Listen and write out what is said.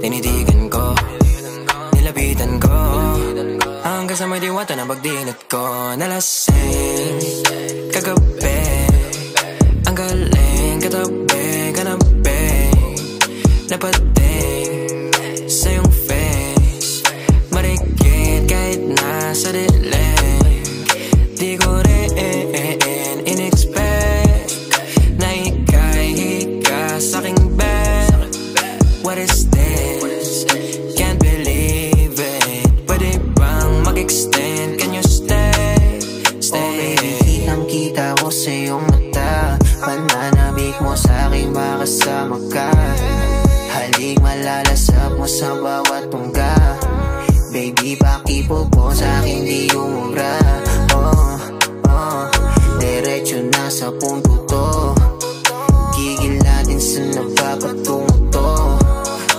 Tinitigan ko, nilapitan ko, hanggang sa may diwata na pagdinat ko. Nalasing kagabi, ang galing katabi, kanabi, napating sa iyong face, marikit kahit nasa dilim. Di ko rin in-expect na ika'y hika sa'king bed. What is this? Can't believe it. Pwede bang mag-extend? Can you stay? Stay. Oh baby, kitang-kita ko sa iyong mata, pananabik mo sa'king makasama ka. Halik malalasap mo sa bawat tungga. Baby, pakipo po sa'king di umubra. Oh, diretso na sa punto to.